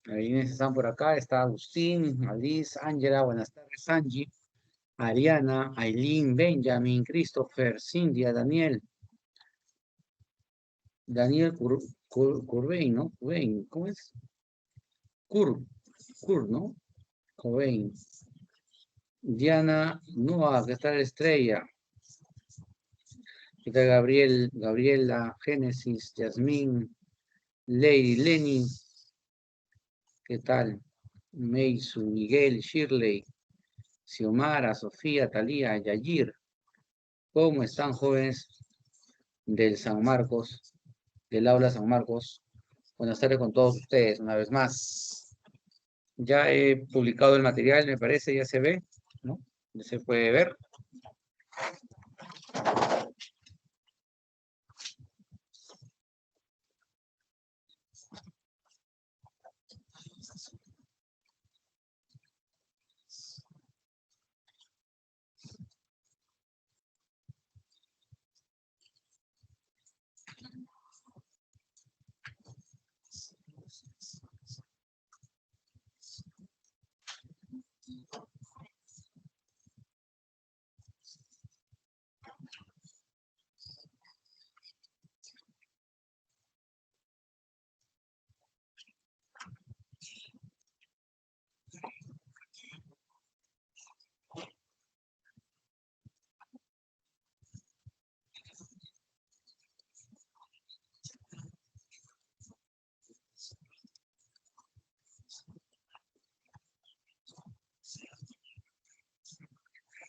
Quienes están por acá, está Agustín, Alice, Ángela, buenas tardes, Angie, Ariana, Aileen, Benjamin, Christopher, Cindy, Daniel, Curvein, ¿no? Curvein, ¿cómo es? Cur, ¿no? Cobain. Diana, Noah, ¿qué tal Estrella? ¿Qué tal Gabriela, Génesis, Yasmín, Lady, Lenny? ¿Qué tal? Meisu, Miguel, Shirley, Xiomara, Sofía, Talía, Yayir. ¿Cómo están, jóvenes del San Marcos, del aula San Marcos? Buenas tardes con todos ustedes, una vez más. Ya he publicado el material, me parece, ya se ve, ¿no? Ya se puede ver.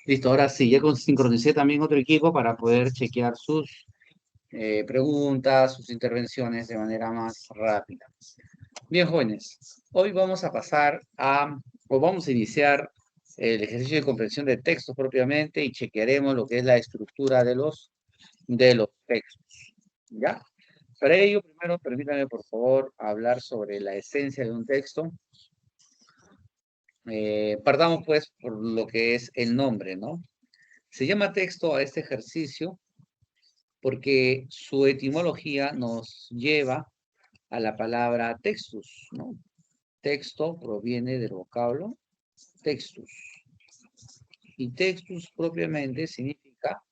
Listo, ahora sí, ya sincronicé también otro equipo para poder chequear sus preguntas, sus intervenciones de manera más rápida. Bien, jóvenes, hoy vamos a pasar o vamos a iniciar el ejercicio de comprensión de textos propiamente y chequearemos lo que es la estructura de los textos, ¿ya? Para ello, primero, permítanme, por favor, hablar sobre la esencia de un texto. Partamos, pues, por lo que es el nombre, ¿no? Se llama texto a este ejercicio porque su etimología nos lleva a la palabra textus, ¿no? Texto proviene del vocablo textus. Y textus propiamente significa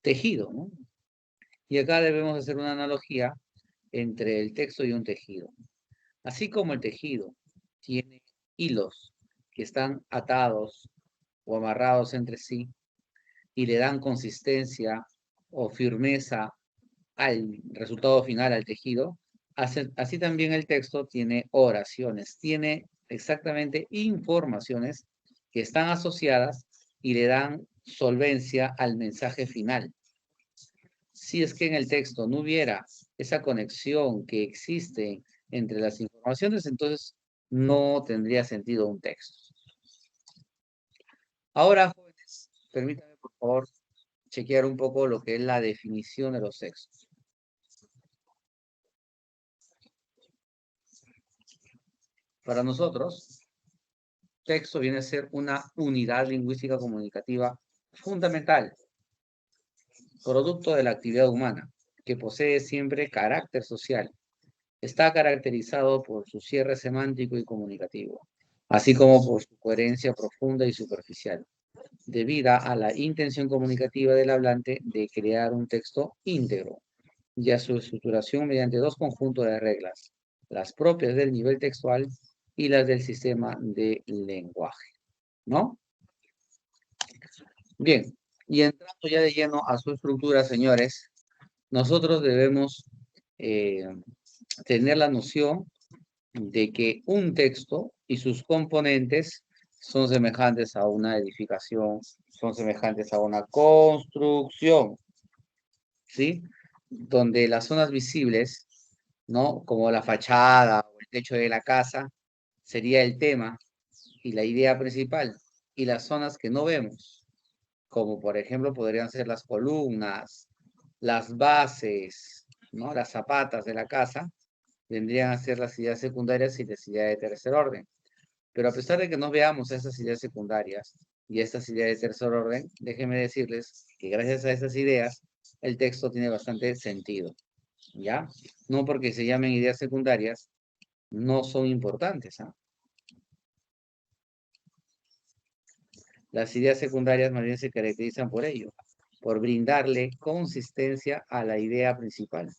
tejido, ¿no? Y acá debemos hacer una analogía entre el texto y un tejido. Así como el tejido tiene hilos que están atados o amarrados entre sí y le dan consistencia o firmeza al resultado final, al tejido, así también el texto tiene oraciones, tiene exactamente informaciones que están asociadas y le dan solvencia al mensaje final. Si es que en el texto no hubiera esa conexión que existe entre las informaciones, entonces no tendría sentido un texto. Ahora, jóvenes, permítanme por favor chequear un poco lo que es la definición de los textos. Para nosotros, texto viene a ser una unidad lingüística comunicativa fundamental, producto de la actividad humana, que posee siempre carácter social. Está caracterizado por su cierre semántico y comunicativo, así como por su coherencia profunda y superficial, debida a la intención comunicativa del hablante de crear un texto íntegro y a su estructuración mediante dos conjuntos de reglas, las propias del nivel textual y las del sistema de lenguaje, ¿no? Bien, y entrando ya de lleno a su estructura, señores, nosotros debemos eh, tener la noción de que un texto y sus componentes son semejantes a una edificación, son semejantes a una construcción, ¿sí? Donde las zonas visibles, ¿no? Como la fachada o el techo de la casa, sería el tema y la idea principal, y las zonas que no vemos, como por ejemplo podrían ser las columnas, las bases, ¿no? Las zapatas de la casa, vendrían a ser las ideas secundarias y las ideas de tercer orden. Pero a pesar de que no veamos esas ideas secundarias y estas ideas de tercer orden, déjenme decirles que gracias a esas ideas, el texto tiene bastante sentido, ¿ya? No porque se llamen ideas secundarias, no son importantes, ¿ah? Las ideas secundarias más bien se caracterizan por ello, por brindarle consistencia a la idea principal.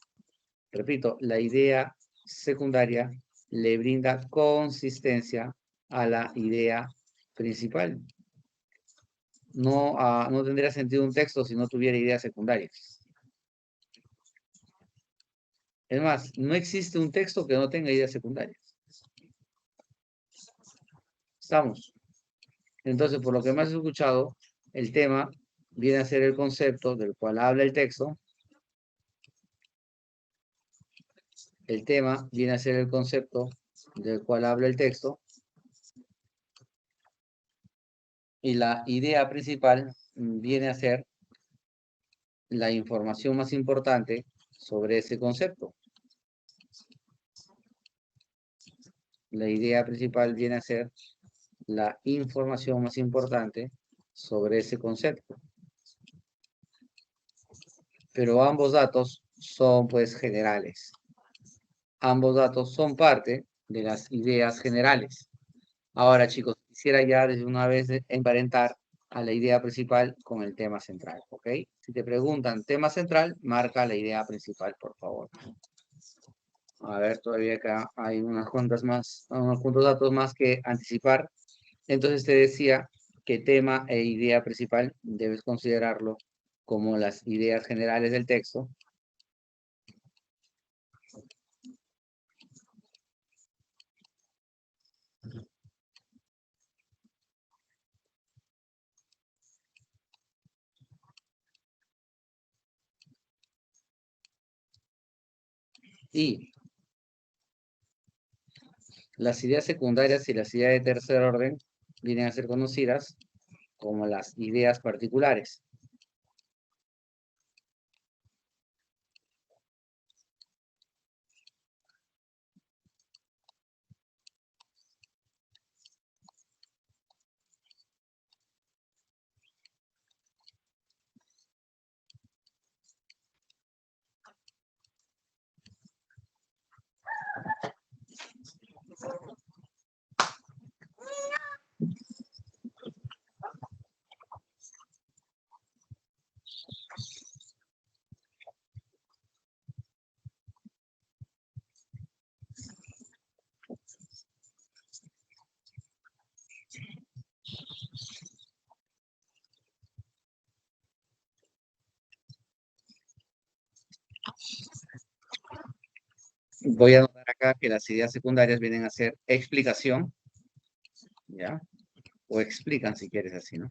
Repito, la idea secundaria le brinda consistencia a la idea principal. No, no tendría sentido un texto si no tuviera ideas secundarias. Es más, no existe un texto que no tenga ideas secundarias. Estamos. Entonces, por lo que más he escuchado, el tema viene a ser el concepto del cual habla el texto. El tema viene a ser el concepto del cual habla el texto. Y la idea principal viene a ser la información más importante sobre ese concepto. La idea principal viene a ser la información más importante sobre ese concepto. Pero ambos datos son pues generales. Ambos datos son parte de las ideas generales. Ahora, chicos, quisiera ya desde una vez emparentar a la idea principal con el tema central, ¿ok? Si te preguntan tema central, marca la idea principal, por favor. A ver, todavía acá hay unas cuantas más, unos cuantos datos más que anticipar. Entonces te decía que tema e idea principal debes considerarlo como las ideas generales del texto. Y las ideas secundarias y las ideas de tercer orden vienen a ser conocidas como las ideas particulares. Voy a anotar acá que las ideas secundarias vienen a ser explicación, ¿ya? O explican si quieres así, ¿no?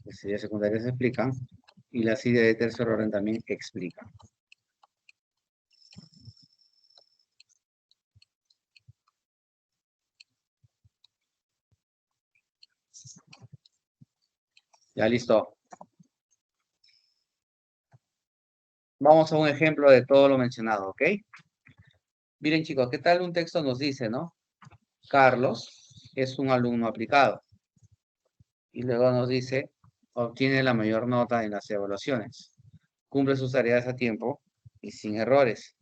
Las ideas secundarias explican y las ideas de tercer orden también explican. Ya listo. Vamos a un ejemplo de todo lo mencionado, ¿ok? Miren chicos, ¿qué tal un texto nos dice, no? Carlos es un alumno aplicado. Y luego nos dice, obtiene la mayor nota en las evaluaciones. Cumple sus tareas a tiempo y sin errores.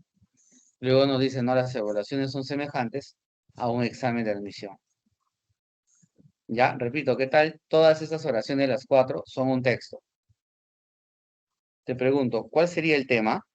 Luego nos dice, no, las evaluaciones son semejantes a un examen de admisión. Ya, repito, ¿qué tal? Todas estas oraciones, las cuatro, son un texto. Te pregunto, ¿cuál sería el tema?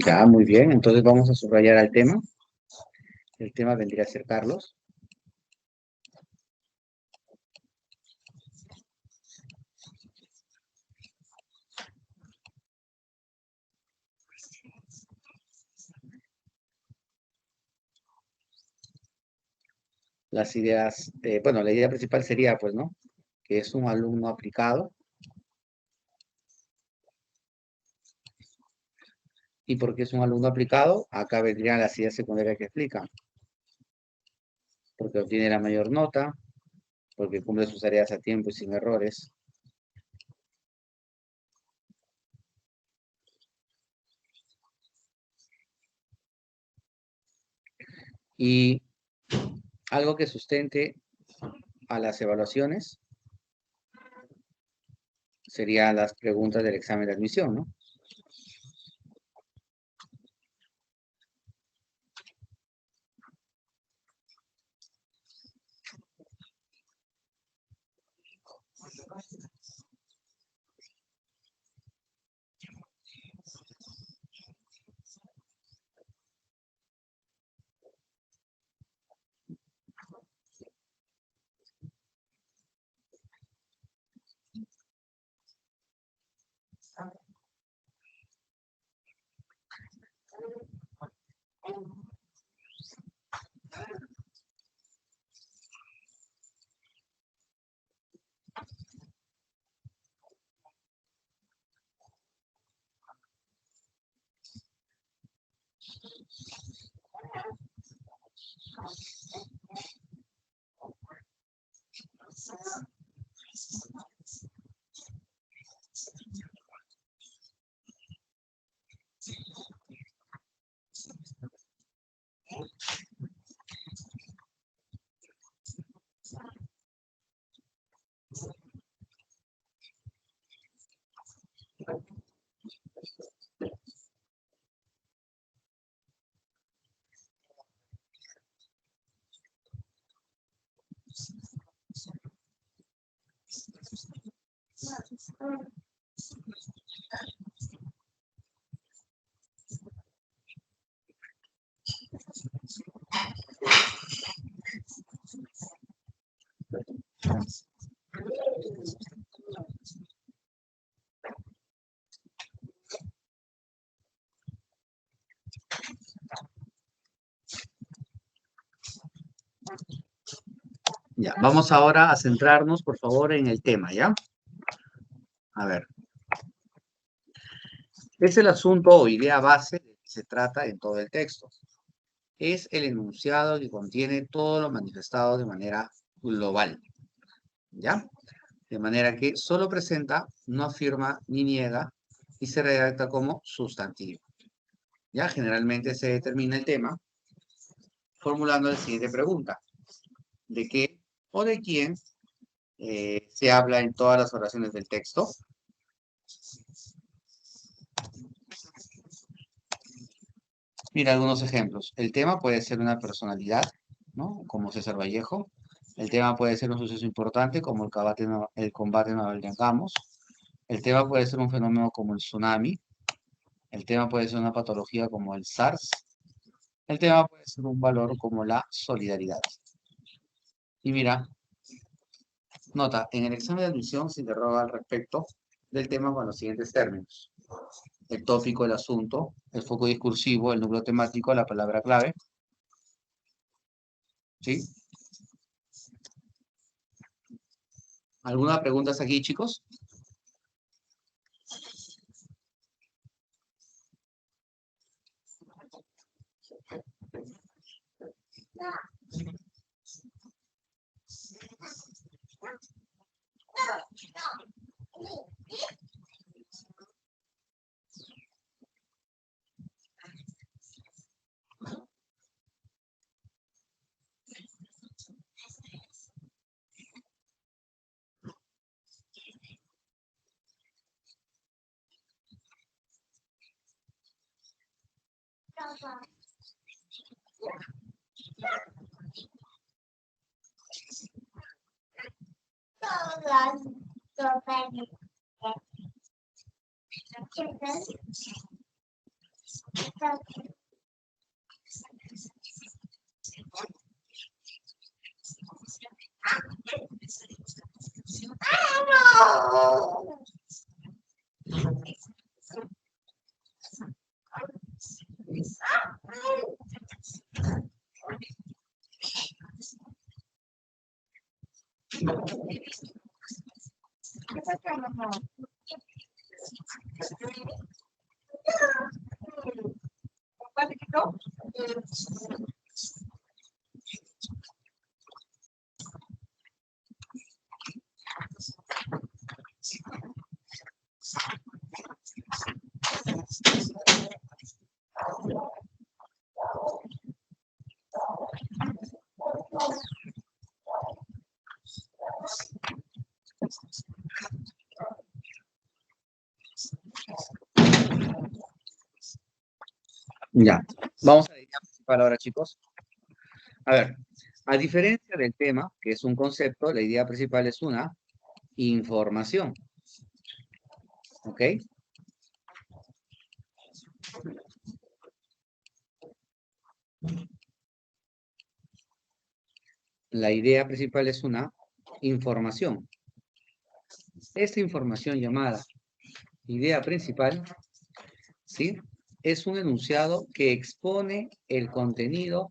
Ya, muy bien. Entonces vamos a subrayar el tema. El tema vendría a ser Carlos. Las ideas, bueno, la idea principal sería, pues, ¿no? Que es un alumno aplicado. ¿Y por qué es un alumno aplicado? Acá vendrían las ideas secundarias que explican. Porque obtiene la mayor nota, porque cumple sus tareas a tiempo y sin errores. Y algo que sustente a las evaluaciones serían las preguntas del examen de admisión, ¿no? Ya, vamos ahora a centrarnos, por favor, en el tema, ¿ya? A ver, es el asunto o idea base de que se trata en todo el texto. Es el enunciado que contiene todo lo manifestado de manera global, ¿ya? De manera que solo presenta, no afirma ni niega y se redacta como sustantivo. ¿Ya? Generalmente se determina el tema formulando la siguiente pregunta. ¿De qué o de quién se habla en todas las oraciones del texto? Mira algunos ejemplos. El tema puede ser una personalidad, ¿no? Como César Vallejo. El tema puede ser un suceso importante como el combate naval de Angamos. El tema puede ser un fenómeno como el tsunami. El tema puede ser una patología como el SARS. El tema puede ser un valor como la solidaridad. Y mira, nota, en el examen de admisión se interroga al respecto del tema con los siguientes términos. El tópico, el asunto, el foco discursivo, el núcleo temático, la palabra clave. ¿Sí? ¿Alguna pregunta hasta aquí, chicos? Ya, vamos a la idea principal ahora, chicos. A ver, a diferencia del tema, que es un concepto, la idea principal es una información. ¿Ok? La idea principal es una información. Esta información llamada idea principal, ¿sí? Es un enunciado que expone el contenido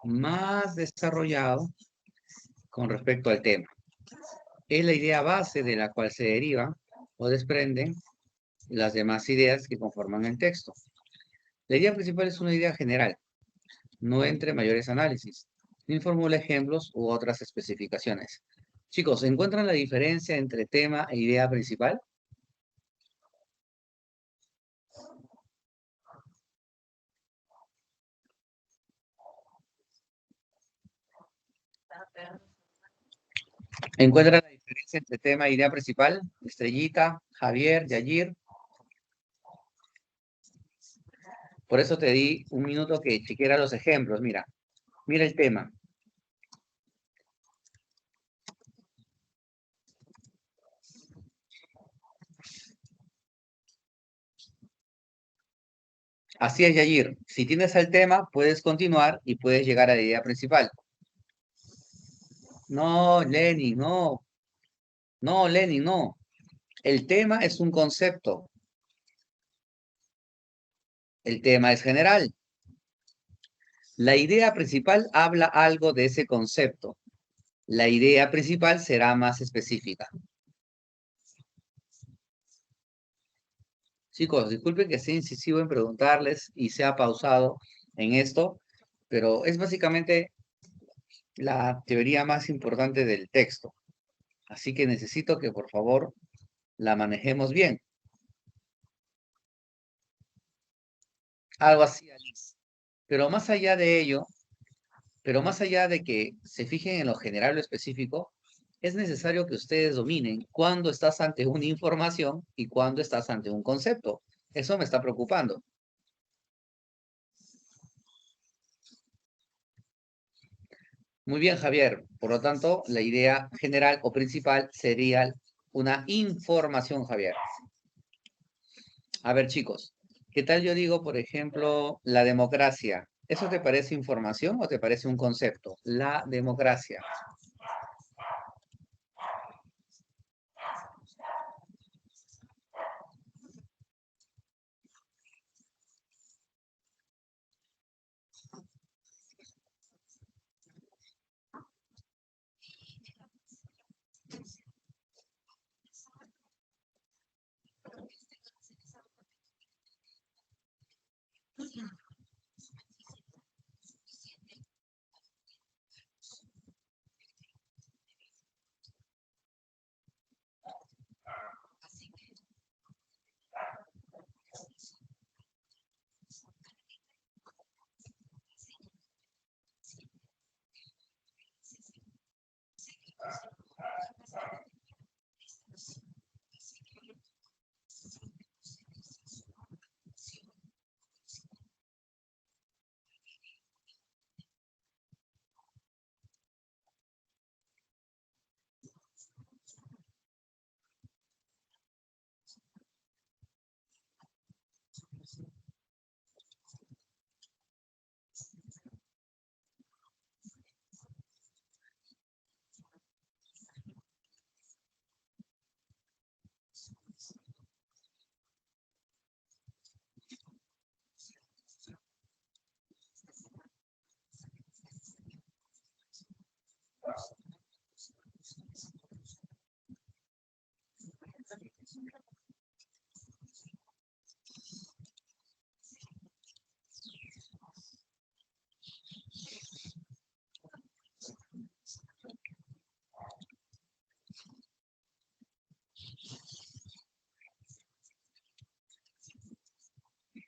más desarrollado con respecto al tema. Es la idea base de la cual se derivan o desprenden las demás ideas que conforman el texto. La idea principal es una idea general, no entre mayores análisis, ni formula ejemplos u otras especificaciones. Chicos, ¿encuentran la diferencia entre tema e idea principal? ¿Encuentran la diferencia entre tema e idea principal? Estrellita, Javier, Yayir. Por eso te di un minuto que chequeara los ejemplos. Mira, mira el tema. Así es, Yayir. Si tienes el tema, puedes continuar y puedes llegar a la idea principal. No, Lenny, no. No, Lenny, no. El tema es un concepto. El tema es general. La idea principal habla algo de ese concepto. La idea principal será más específica. Chicos, disculpen que sea incisivo en preguntarles y sea pausado en esto, pero es básicamente la teoría más importante del texto. Así que necesito que por favor la manejemos bien. Algo así, Alice. Pero más allá de ello, pero más allá de que se fijen en lo general o lo específico, es necesario que ustedes dominen cuándo estás ante una información y cuándo estás ante un concepto. Eso me está preocupando. Muy bien, Javier. Por lo tanto, la idea general o principal sería una información, Javier. A ver, chicos, ¿qué tal yo digo, por ejemplo, la democracia? ¿Eso te parece información o te parece un concepto? La democracia.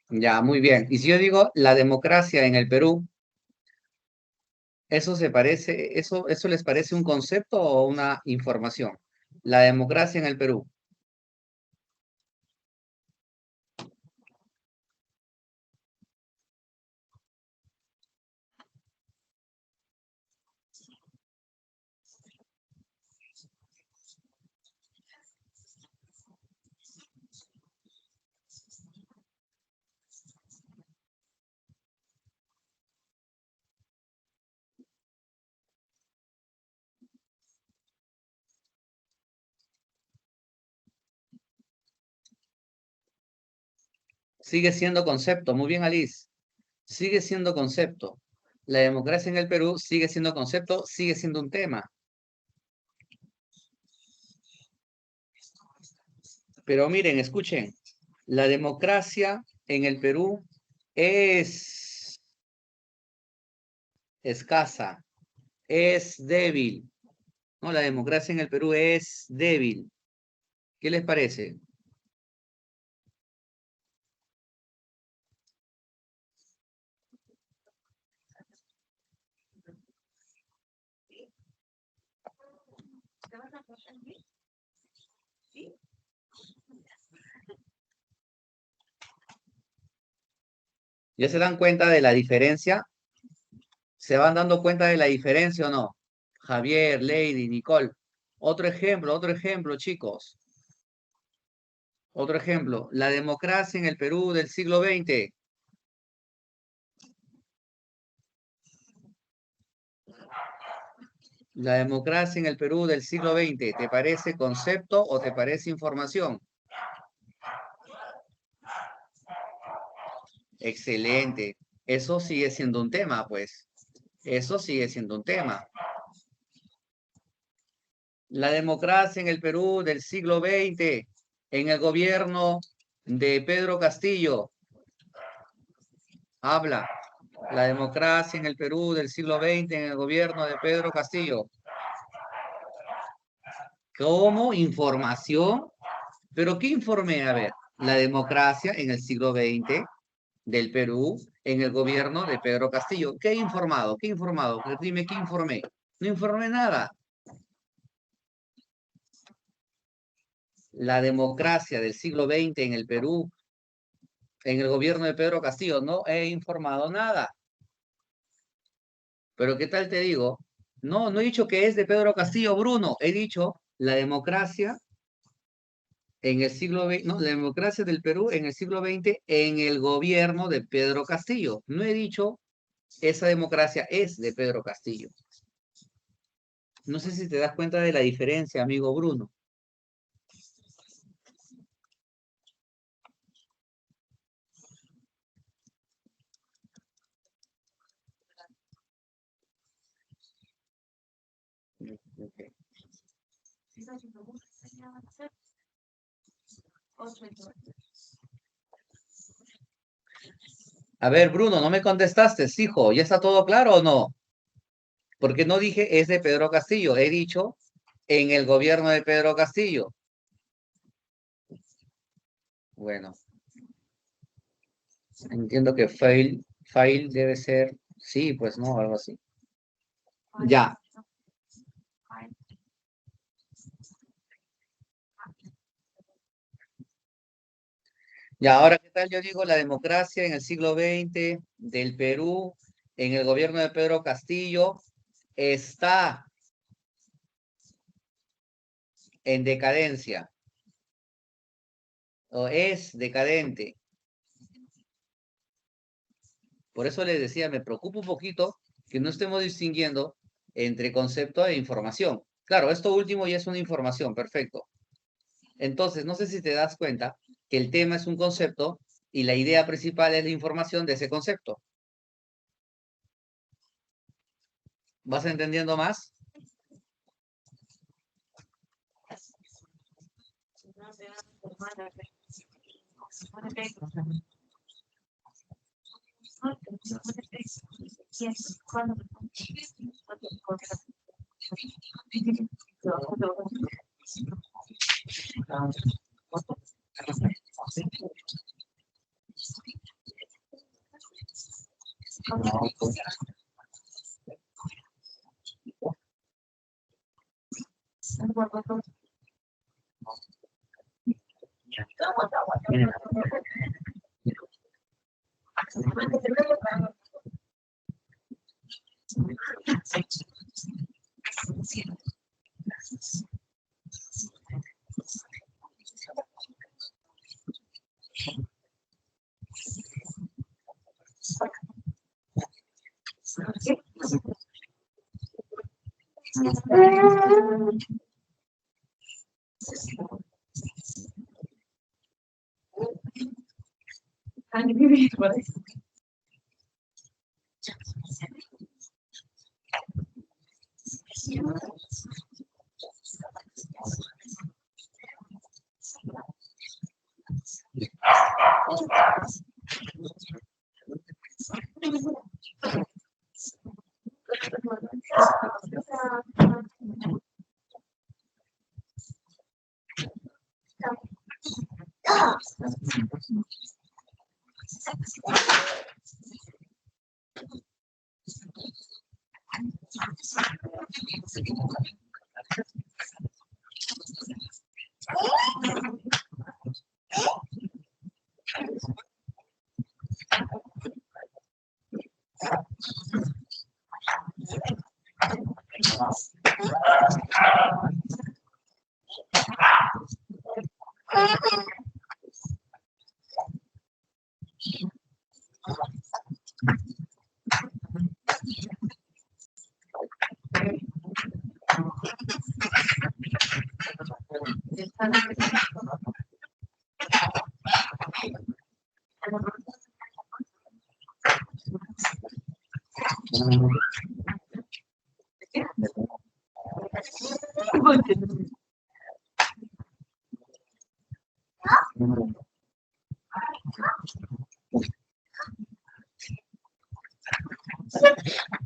Ya, muy bien. Y si yo digo la democracia en el Perú, ¿eso les parece un concepto o una información? La democracia en el Perú. Sigue siendo concepto. Muy bien, Alice. Sigue siendo concepto. La democracia en el Perú sigue siendo concepto, sigue siendo un tema. Pero miren, escuchen, la democracia en el Perú es escasa, es débil. No, la democracia en el Perú es débil. ¿Qué les parece? ¿Ya se dan cuenta de la diferencia? ¿Se van dando cuenta de la diferencia o no? Javier, Lady, Nicole. Otro ejemplo, chicos. Otro ejemplo. La democracia en el Perú del siglo XX. La democracia en el Perú del siglo XX. ¿Te parece concepto o te parece información? Excelente. Eso sigue siendo un tema, pues. Eso sigue siendo un tema. La democracia en el Perú del siglo XX, en el gobierno de Pedro Castillo. Habla. La democracia en el Perú del siglo XX, en el gobierno de Pedro Castillo. ¿Cómo? ¿Información? ¿Pero qué informé? A ver, la democracia en el siglo XX del Perú en el gobierno de Pedro Castillo. ¿Qué he informado? ¿Qué he informado? Dime qué informé. No informé nada. La democracia del siglo XX en el Perú, en el gobierno de Pedro Castillo, no he informado nada. Pero ¿qué tal te digo? No, no he dicho que es de Pedro Castillo, Bruno. He dicho la democracia en el siglo XX, no, la democracia del Perú en el siglo XX en el gobierno de Pedro Castillo. No he dicho esa democracia es de Pedro Castillo. No sé si te das cuenta de la diferencia, amigo Bruno. Okay. A ver, Bruno, no me contestaste, hijo. ¿Ya está todo claro o no? Porque no dije es de Pedro Castillo. He dicho en el gobierno de Pedro Castillo. Bueno, entiendo que fail debe ser, sí, pues no, algo así. Ya, ya, ahora, ¿qué tal? Yo digo la democracia en el siglo XX del Perú, en el gobierno de Pedro Castillo, está en decadencia o es decadente. Por eso les decía, me preocupa un poquito que no estemos distinguiendo entre concepto e información. Claro, esto último ya es una información, perfecto. Entonces, no sé si te das cuenta que el tema es un concepto y la idea principal es la información de ese concepto. ¿Vas entendiendo más?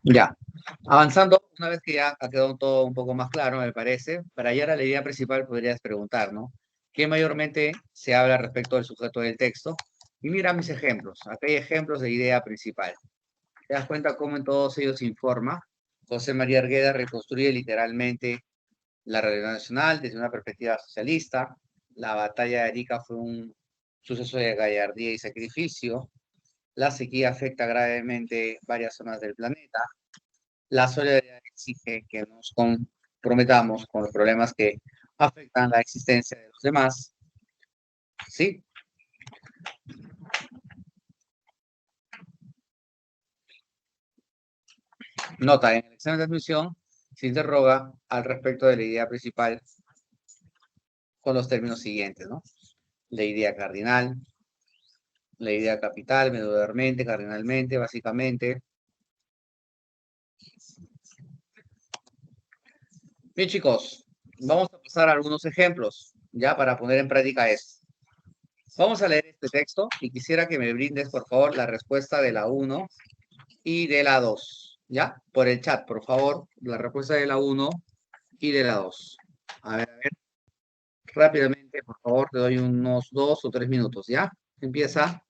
Ya, avanzando, una vez que ya ha quedado todo un poco más claro, me parece, para llegar a la idea principal podrías preguntar, ¿no? ¿Qué mayormente se habla respecto del sujeto del texto? Y mira mis ejemplos. Acá hay ejemplos de idea principal. ¿Te das cuenta cómo en todos ellos informa? José María Argueda reconstruye literalmente la realidad nacional desde una perspectiva socialista. La batalla de Arica fue un suceso de gallardía y sacrificio. La sequía afecta gravemente varias zonas del planeta. La solidaridad exige que nos comprometamos con los problemas que afectan la existencia de los demás. ¿Sí? Nota, en el examen de admisión se interroga al respecto de la idea principal con los términos siguientes, ¿no? La idea cardinal, la idea capital, medularmente, cardinalmente, básicamente. Bien, chicos, vamos a pasar a algunos ejemplos, ya para poner en práctica esto. Vamos a leer este texto y quisiera que me brindes, por favor, la respuesta de la 1 y de la 2, ¿ya? Por el chat, por favor, la respuesta de la 1 y de la 2. A ver, rápidamente, por favor, te doy unos 2 o 3 minutos, ¿ya? Empieza.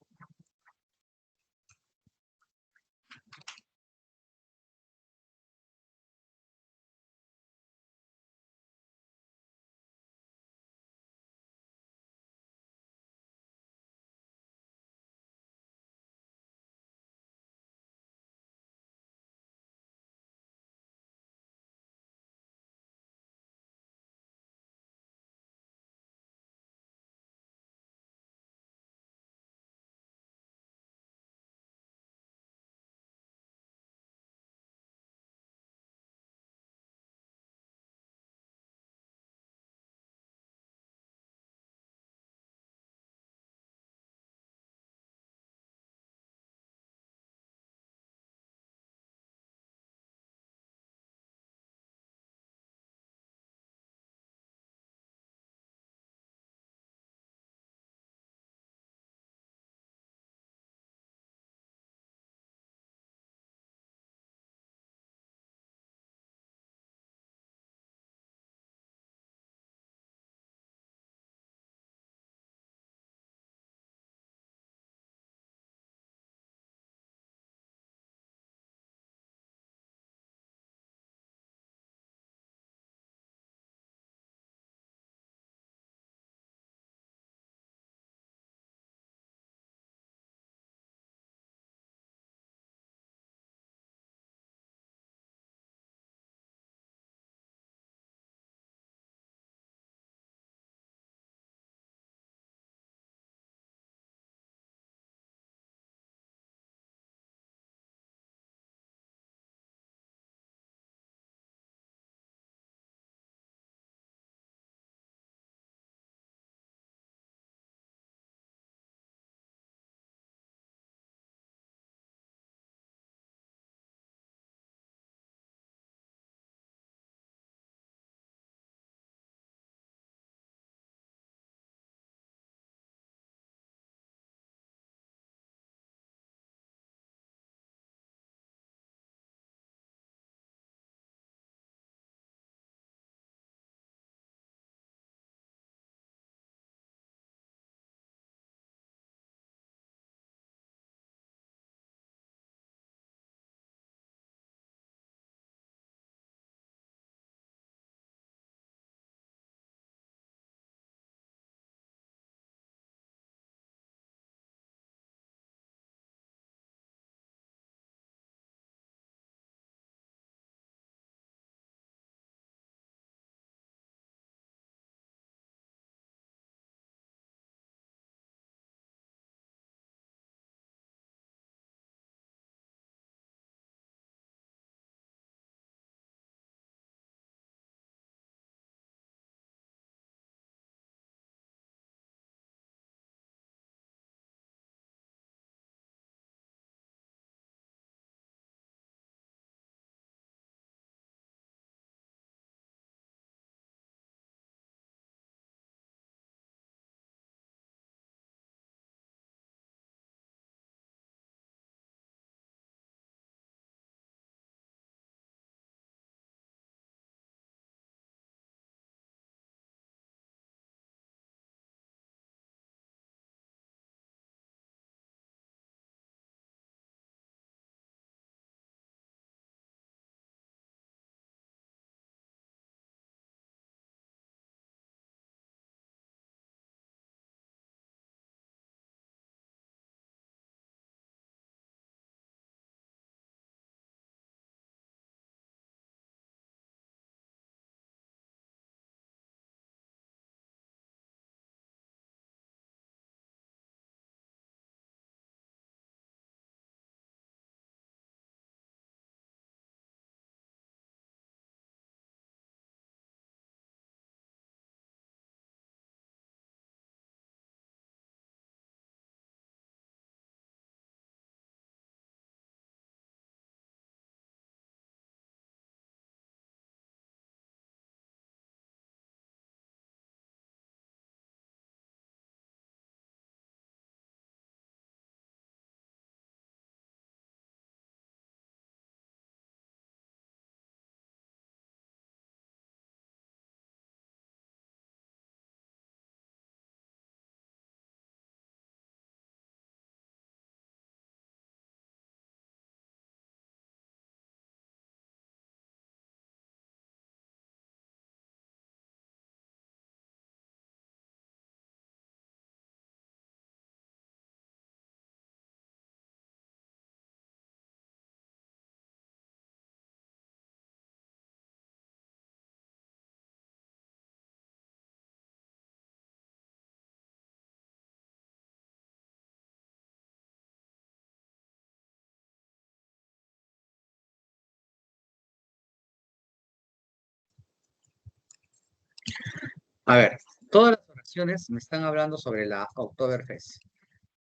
A ver, todas las oraciones me están hablando sobre la Oktoberfest.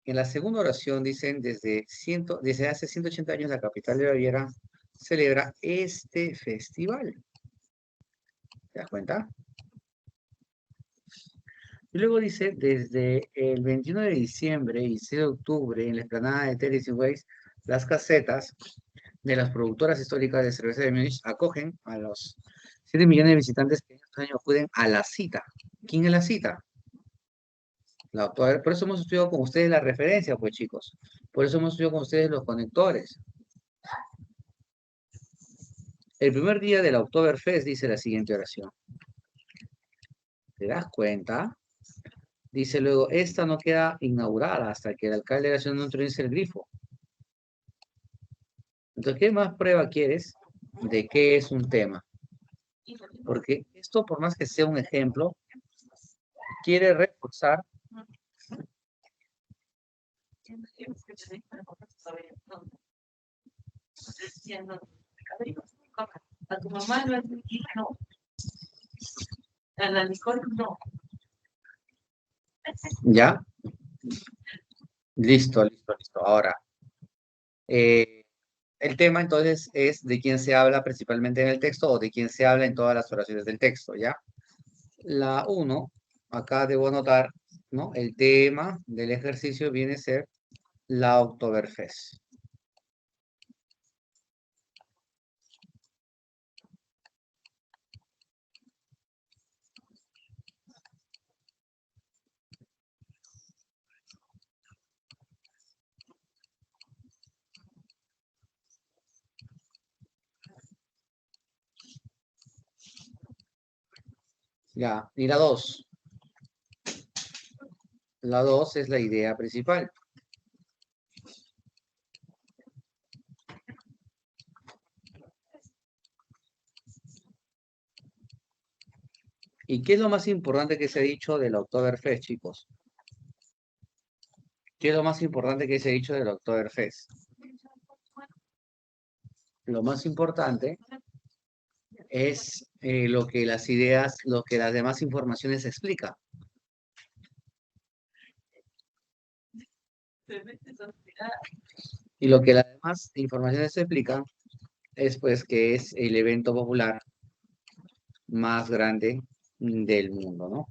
En la segunda oración dicen, desde hace 180 años la capital de Baviera celebra este festival. ¿Te das cuenta? Y luego dice, desde el 21 de diciembre y 6 de octubre, en la explanada de Terrace Ways, las casetas de las productoras históricas de cerveza de Múnich acogen a los 7 millones de visitantes que este año acuden a la cita. ¿Quién es la cita? Por eso hemos estudiado con ustedes la referencia, pues chicos. Por eso hemos estudiado con ustedes los conectores. El primer día de la Oktoberfest dice la siguiente oración. ¿Te das cuenta? Dice luego, esta no queda inaugurada hasta que el alcalde de la ciudad no introduce el grifo. Entonces, ¿qué más prueba quieres de qué es un tema? Porque esto, por más que sea un ejemplo, quiere reforzar. A tu mamá no, a la Nicole no. ¿Ya? Listo, listo, listo. Ahora, el tema entonces es de quién se habla principalmente en el texto o de quién se habla en todas las oraciones del texto, ¿ya? La uno, acá debo anotar, ¿no? El tema del ejercicio viene a ser la Oktoberfest. Ya, y la 2. La 2 es la idea principal. ¿Y qué es lo más importante que se ha dicho del Oktoberfest, chicos? ¿Qué es lo más importante que se ha dicho del Oktoberfest? Lo más importante es lo que las ideas, lo que las demás informaciones explican. Y lo que las demás informaciones explican es pues que es el evento popular más grande del mundo, ¿no?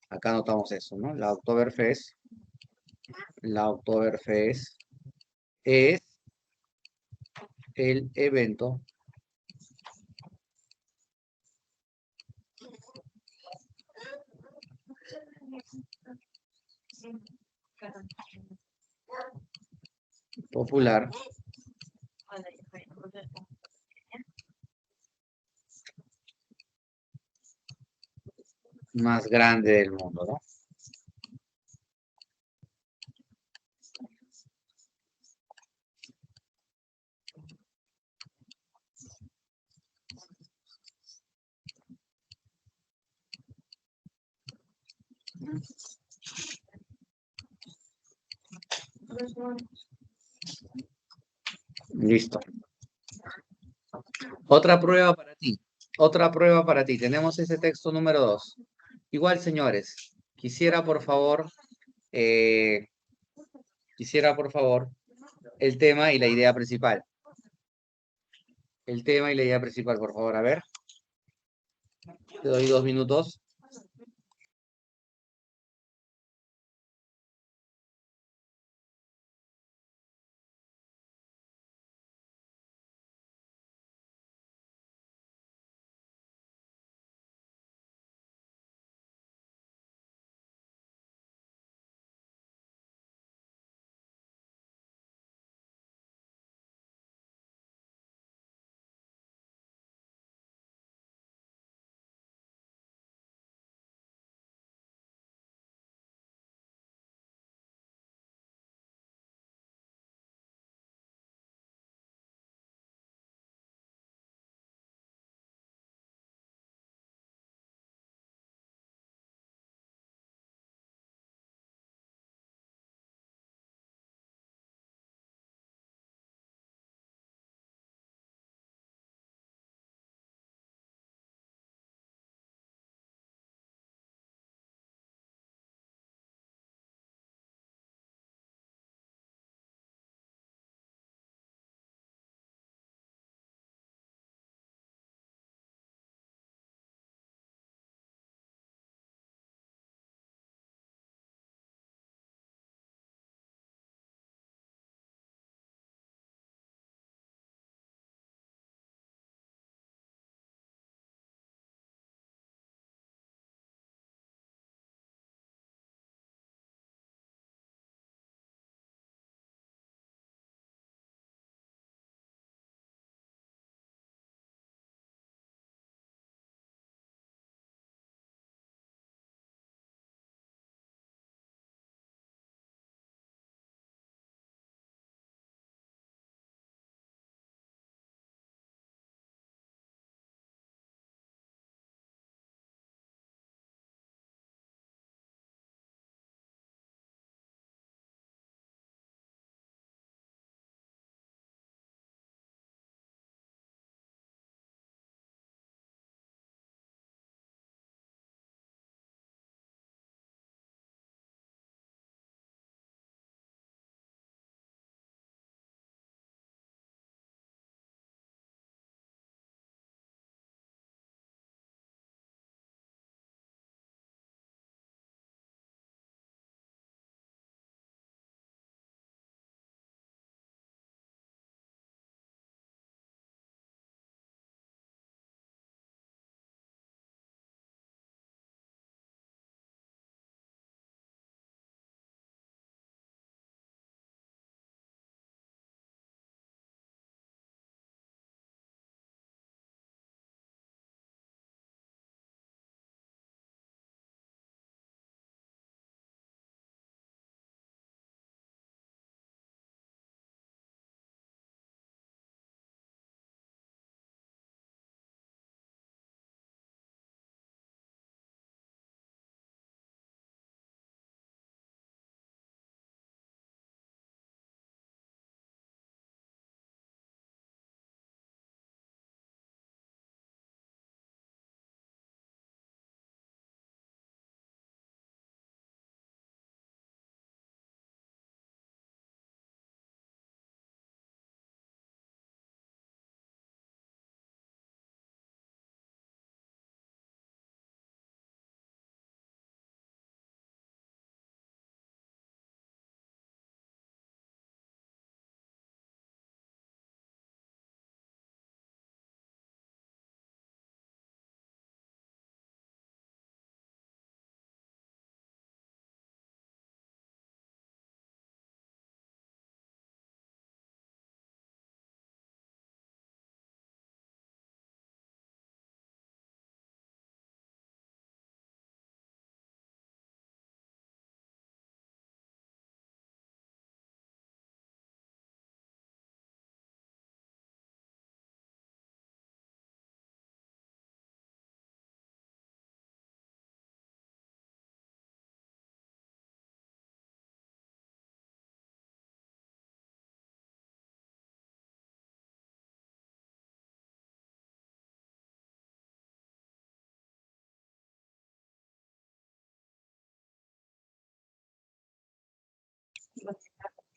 Acá notamos eso, ¿no? La Oktoberfest es el evento popular más grande del mundo, ¿no? Listo. Otra prueba para ti. Otra prueba para ti. Tenemos ese texto número 2. Igual, señores, eh, quisiera por favor, el tema y la idea principal. El tema y la idea principal, por favor. A ver, te doy 2 minutos.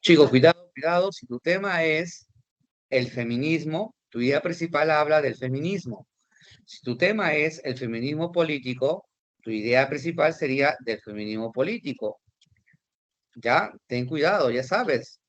Chicos, cuidado, cuidado, si tu tema es el feminismo, tu idea principal habla del feminismo. Si tu tema es el feminismo político, tu idea principal sería del feminismo político. Ya, ten cuidado, ya sabes.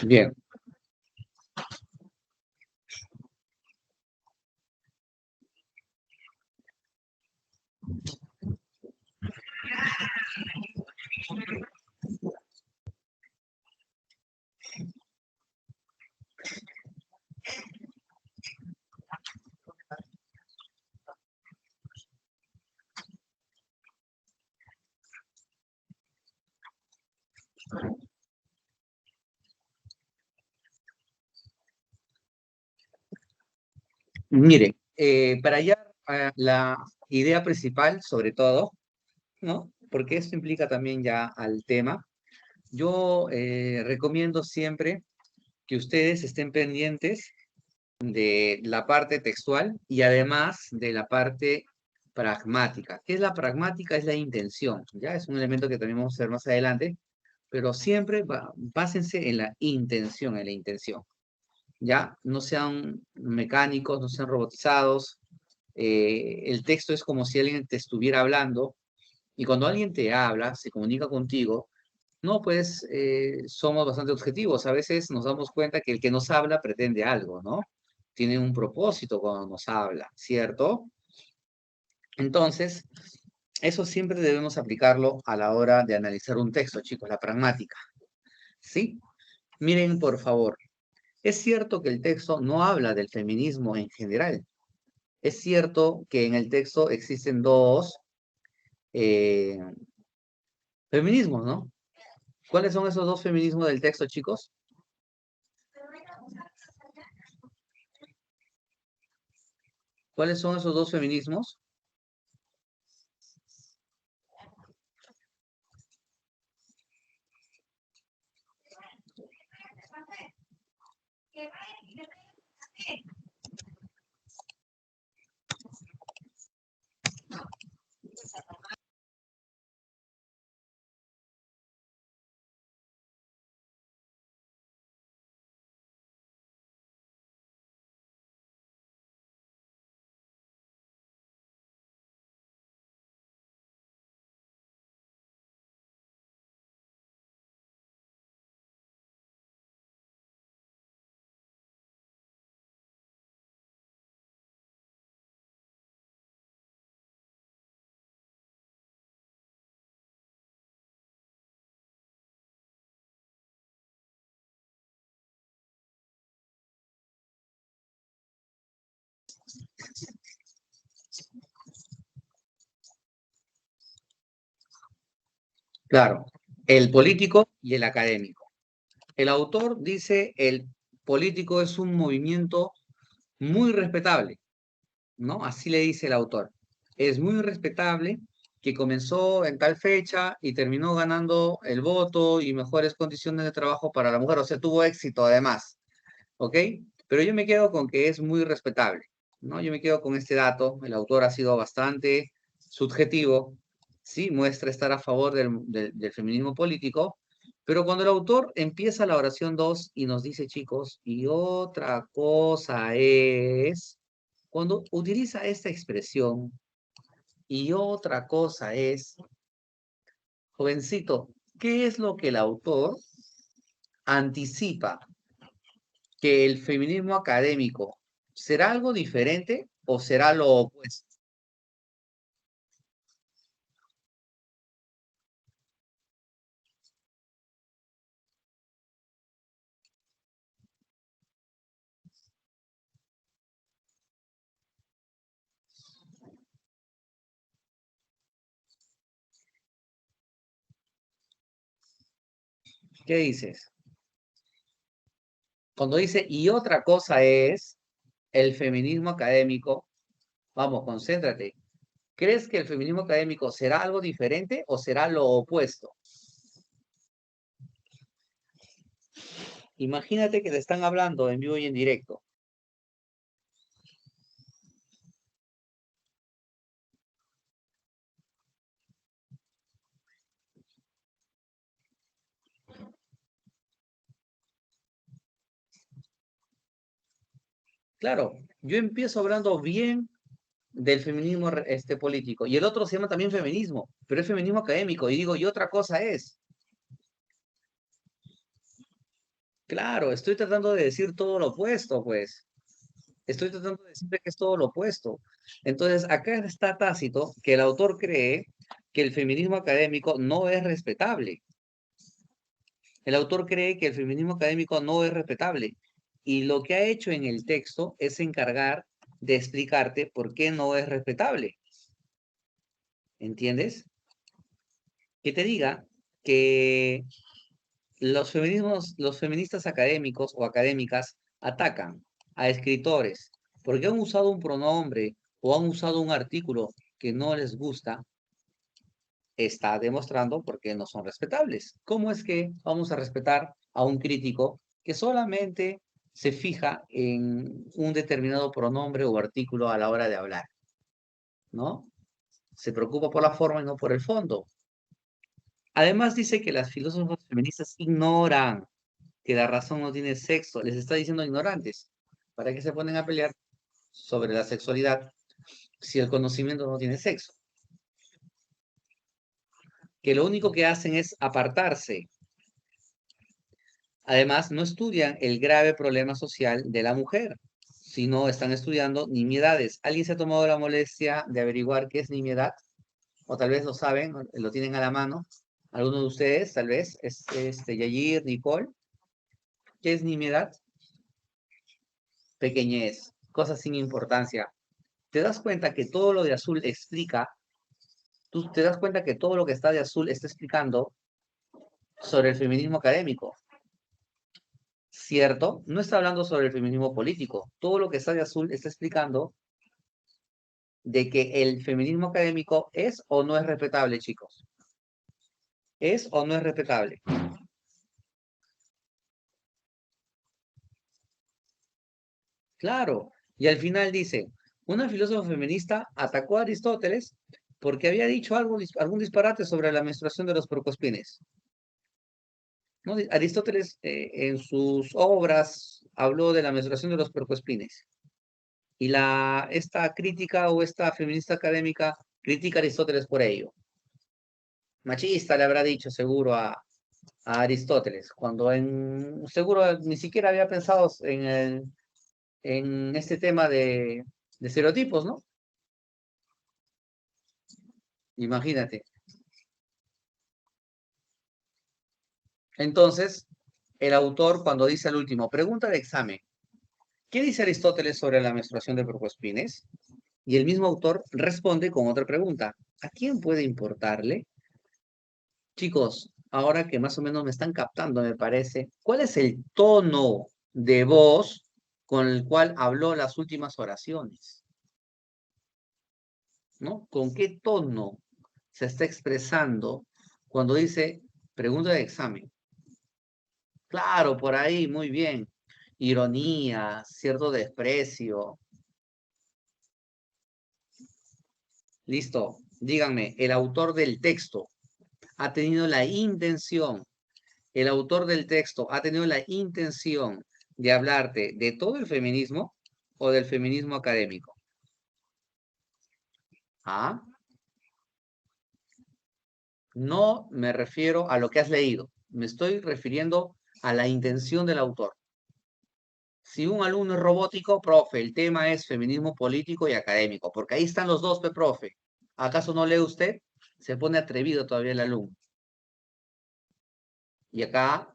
Bien. Mire, para hallar la idea principal, sobre todo, ¿no? Porque esto implica también ya al tema. Yo recomiendo siempre que ustedes estén pendientes de la parte textual y además de la parte pragmática. ¿Qué es la pragmática? Es la intención, ¿ya? Es un elemento que también vamos a ver más adelante, pero siempre básense en la intención, en la intención, ¿ya? No sean mecánicos, no sean robotizados. El texto es como si alguien te estuviera hablando y cuando alguien te habla, se comunica contigo, no, pues somos bastante objetivos. A veces nos damos cuenta que el que nos habla pretende algo, ¿no? Tiene un propósito cuando nos habla, ¿cierto? Entonces, Eso siempre debemos aplicarlo a la hora de analizar un texto, chicos, la pragmática. ¿Sí? Miren, por favor, es cierto que el texto no habla del feminismo en general. Es cierto que en el texto existen dos eh, feminismos, ¿no? ¿Cuáles son esos dos feminismos del texto, chicos? ¿Cuáles son esos dos feminismos? Claro, el político y el académico. El autor dice el político es un movimiento muy respetable, ¿no? Así le dice el autor. Es muy respetable que comenzó en tal fecha y terminó ganando el voto y mejores condiciones de trabajo para la mujer, o sea, tuvo éxito además, ¿ok? Pero yo me quedo con que es muy respetable, ¿no? Yo me quedo con este dato, el autor ha sido bastante subjetivo, sí, muestra estar a favor del feminismo político, pero cuando el autor empieza la oración 2 y nos dice, chicos, y otra cosa es, cuando utiliza esta expresión, y otra cosa es, jovencito, ¿qué es lo que el autor anticipa? ¿Que el feminismo académico será algo diferente o será lo opuesto? ¿Qué dices? Cuando dice, y otra cosa es el feminismo académico, vamos, concéntrate. ¿Crees que el feminismo académico será algo diferente o será lo opuesto? Imagínate que te están hablando en vivo y en directo. Claro, yo empiezo hablando bien del feminismo político y el otro se llama también feminismo, pero es feminismo académico y digo, y otra cosa es, claro, estoy tratando de decir todo lo opuesto, pues. Estoy tratando de decirte que es todo lo opuesto. Entonces, acá está tácito que el autor cree que el feminismo académico no es respetable. El autor cree que el feminismo académico no es respetable. Y lo que ha hecho en el texto es encargar de explicarte por qué no es respetable. ¿Entiendes? Que te diga que los feministas académicos o académicas atacan a escritores porque han usado un pronombre o han usado un artículo que no les gusta, está demostrando por qué no son respetables. ¿Cómo es que vamos a respetar a un crítico que solamente se fija en un determinado pronombre o artículo a la hora de hablar? ¿No? Se preocupa por la forma y no por el fondo. Además dice que las filósofas feministas ignoran que la razón no tiene sexo, les está diciendo ignorantes. ¿Para qué se ponen a pelear sobre la sexualidad si el conocimiento no tiene sexo? Que lo único que hacen es apartarse. Además, no estudian el grave problema social de la mujer, sino están estudiando nimiedades. ¿Alguien se ha tomado la molestia de averiguar qué es nimiedad? o tal vez lo saben, lo tienen a la mano. Algunos de ustedes, tal vez, es Yayir, Nicole. ¿Qué es nimiedad? Pequeñez, cosas sin importancia. ¿Te das cuenta que todo lo de azul explica? ¿Tú te das cuenta que todo lo que está de azul está explicando sobre el feminismo académico? ¿Cierto? No está hablando sobre el feminismo político. Todo lo que está de azul está explicando de que el feminismo académico es o no es respetable, chicos. ¿Es o no es respetable? Claro. Y al final dice, una filósofa feminista atacó a Aristóteles porque había dicho algún disparate sobre la menstruación de los porcoespines. ¿No? Aristóteles en sus obras habló de la menstruación de los puercoespines. Y esta crítica o esta feminista académica critica a Aristóteles por ello. Machista le habrá dicho seguro a Aristóteles, cuando seguro ni siquiera había pensado en este tema de estereotipos, ¿no? Imagínate. Entonces, el autor cuando dice al último, pregunta de examen, ¿qué dice Aristóteles sobre la menstruación de puercoespines? Y el mismo autor responde con otra pregunta. ¿A quién puede importarle? Chicos, ahora que más o menos me están captando, me parece, ¿cuál es el tono de voz con el cual habló las últimas oraciones? ¿No? ¿Con qué tono se está expresando cuando dice pregunta de examen? Claro, por ahí, muy bien. Ironía, cierto desprecio. Listo. Díganme, el autor del texto ha tenido la intención, el autor del texto ha tenido la intención de hablarte de todo el feminismo o del feminismo académico. ¿Ah? No me refiero a lo que has leído, me estoy refiriendo a la intención del autor. Si un alumno es robótico, profe, el tema es feminismo político y académico, porque ahí están los dos, profe. ¿Acaso no lee usted? Se pone atrevido todavía el alumno. Y acá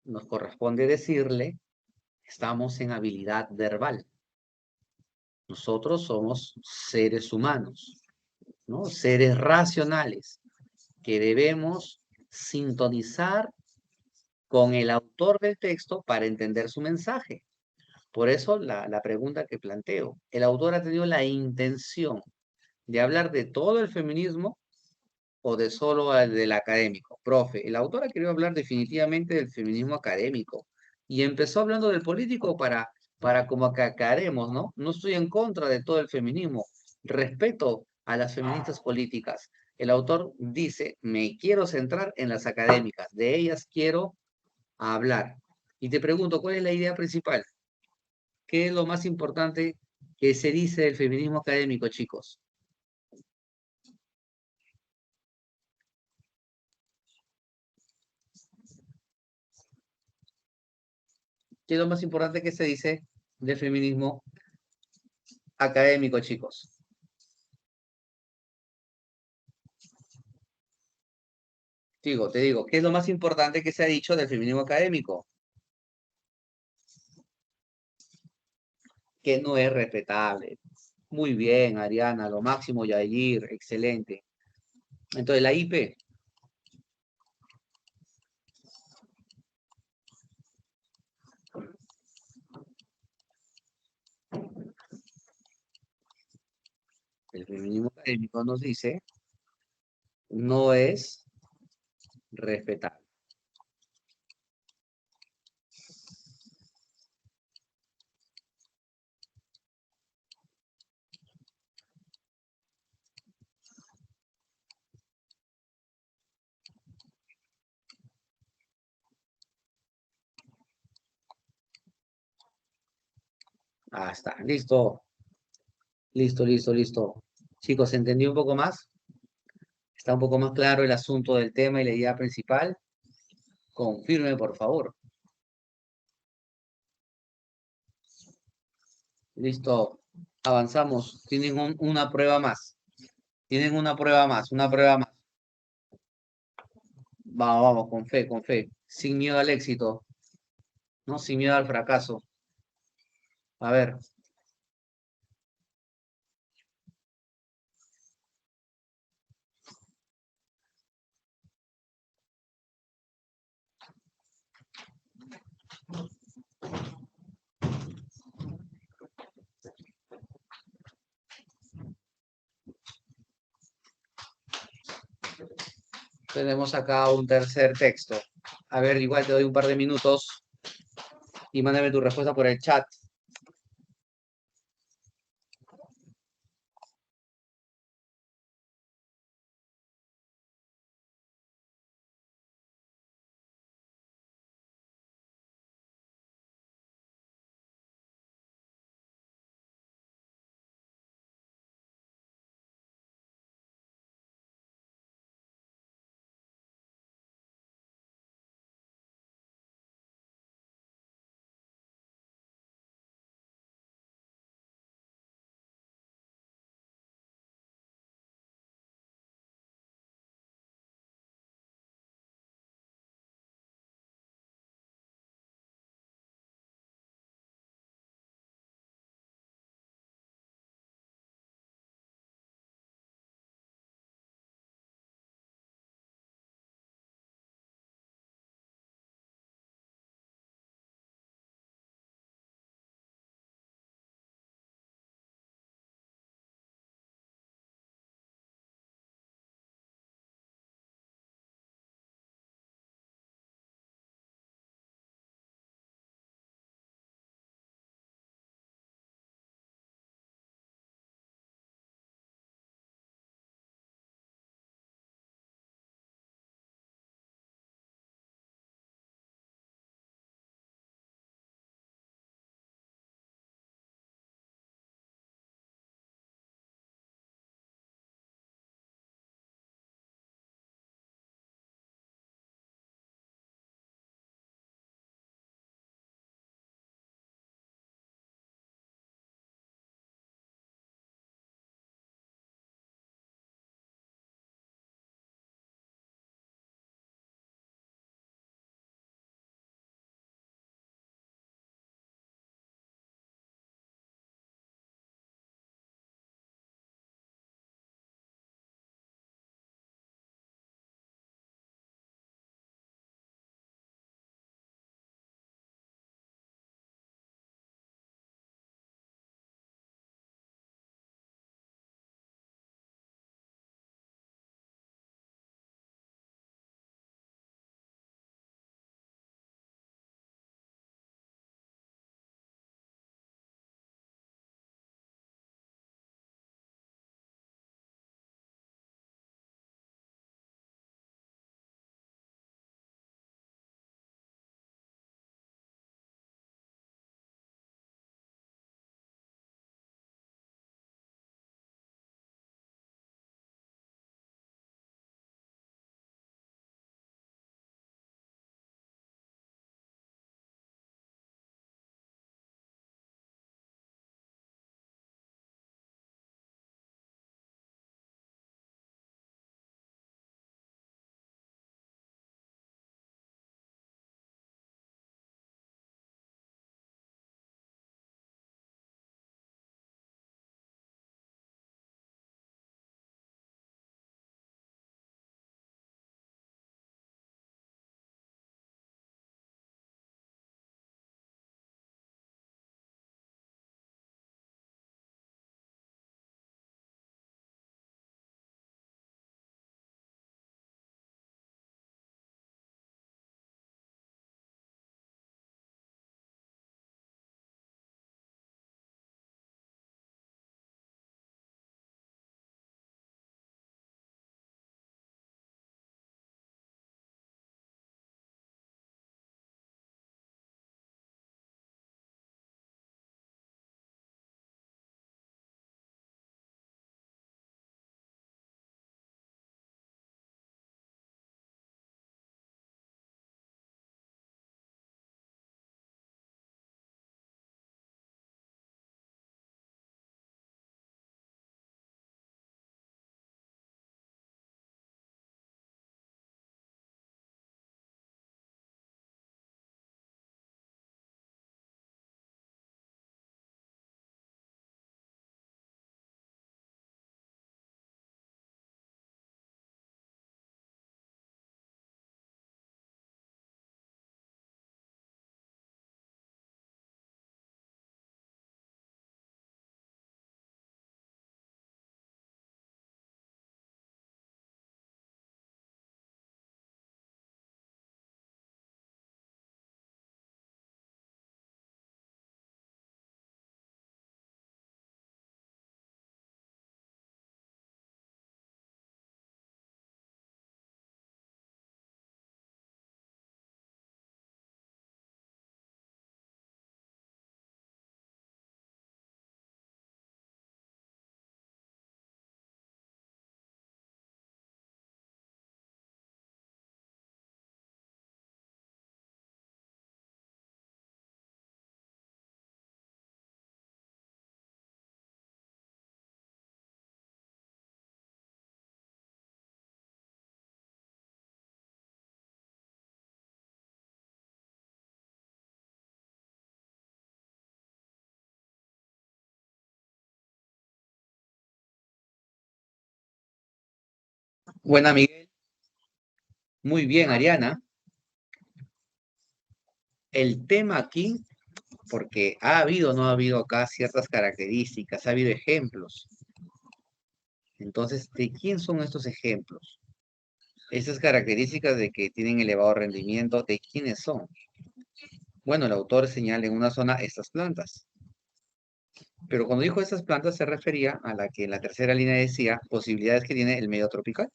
nos corresponde decirle, estamos en habilidad verbal. Nosotros somos seres humanos, ¿no? Seres racionales que debemos sintonizar con el autor del texto para entender su mensaje. Por eso la pregunta que planteo. El autor ha tenido la intención de hablar de todo el feminismo o de solo el del académico. Profe, el autor ha querido hablar definitivamente del feminismo académico y empezó hablando del político para como que aclaremos, ¿no? No estoy en contra de todo el feminismo, respeto a las feministas políticas. El autor dice, me quiero centrar en las académicas, de ellas quiero hablar. Y te pregunto, ¿cuál es la idea principal? ¿Qué es lo más importante que se dice del feminismo académico, chicos? ¿Qué es lo más importante que se dice del feminismo académico, chicos? Te digo, ¿qué es lo más importante que se ha dicho del feminismo académico? Que no es respetable. Muy bien, Ariana, lo máximo, Yair, excelente. Entonces, la IP, el feminismo académico nos dice, no es respetable. Ah, está, listo, listo, listo, listo. Chicos, ¿se entendió un poco más? ¿Está un poco más claro el asunto del tema y la idea principal? Confirme, por favor. Listo, avanzamos. Tienen una prueba más. Tienen una prueba más, una prueba más. Vamos, vamos, con fe, con fe. Sin miedo al éxito, ¿no? Sin miedo al fracaso. A ver, tenemos acá un tercer texto. A ver, igual te doy un par de minutos y mándame tu respuesta por el chat. Buena, Miguel. Muy bien, Ariana. El tema aquí, porque ha habido, no ha habido acá ciertas características, ha habido ejemplos. Entonces, ¿de quién son estos ejemplos? Estas características de que tienen elevado rendimiento, ¿de quiénes son? Bueno, el autor señala en una zona estas plantas. Pero cuando dijo estas plantas se refería a la que en la tercera línea decía posibilidades que tiene el medio tropical.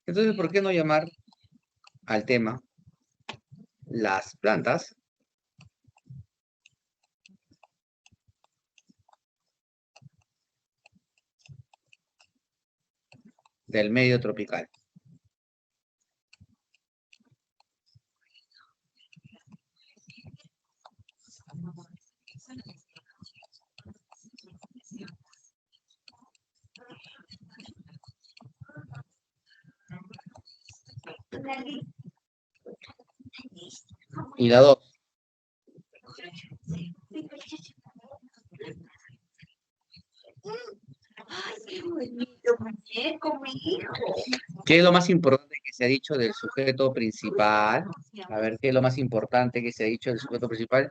Entonces, ¿por qué no llamar al tema las plantas del medio tropical? Y la dos. ¿Qué es lo más importante que se ha dicho del sujeto principal? A ver, ¿qué es lo más importante que se ha dicho del sujeto principal?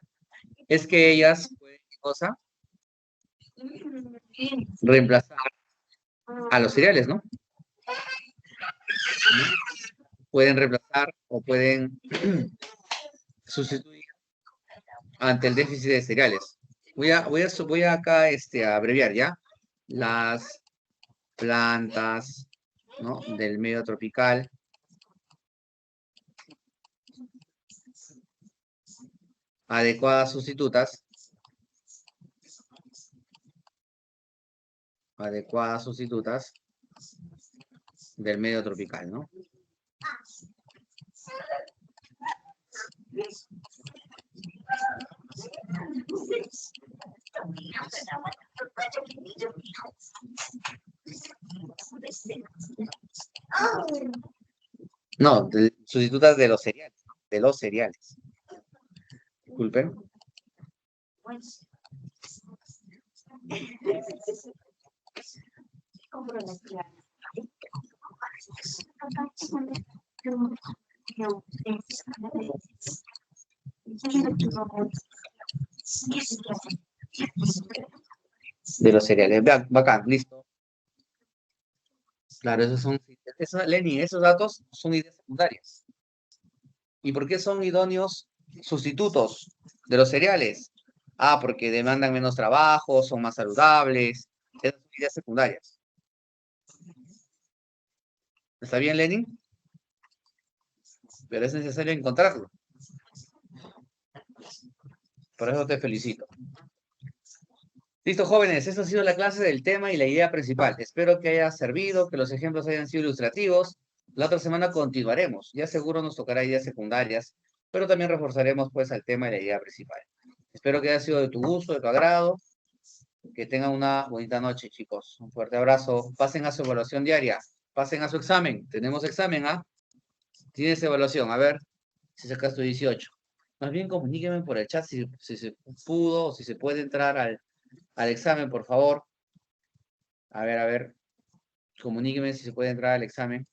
Es que ellas pueden, ¿qué cosa? Reemplazar a los cereales, ¿no? Pueden reemplazar o pueden sustituir ante el déficit de cereales. Voy a acá a abreviar, ¿ya? Las plantas, ¿no? Del medio tropical adecuadas sustitutas del medio tropical, ¿no? No, sustitutas de los cereales, ¿no? De los cereales. Disculpen. De los cereales. Bacán, listo. Claro, Lenny, esos datos son ideas secundarias. ¿Y por qué son idóneos sustitutos de los cereales? Ah, porque demandan menos trabajo, son más saludables. Esas son ideas secundarias. ¿Está bien, Lenin? Pero es necesario encontrarlo. Por eso te felicito. Listo, jóvenes, esa ha sido la clase del tema y la idea principal. Espero que haya servido, que los ejemplos hayan sido ilustrativos. La otra semana continuaremos. Ya seguro nos tocará ideas secundarias, pero también reforzaremos pues el tema y la idea principal. Espero que haya sido de tu gusto, de tu agrado. Que tengan una bonita noche, chicos. Un fuerte abrazo. Pasen a su evaluación diaria. Pasen a su examen. Tenemos examen, ¿ah? Tienes evaluación. A ver si sacas tu 18. Más bien comuníquenme por el chat si se pudo o si se puede entrar al examen, por favor. A ver. Comuníqueme si se puede entrar al examen.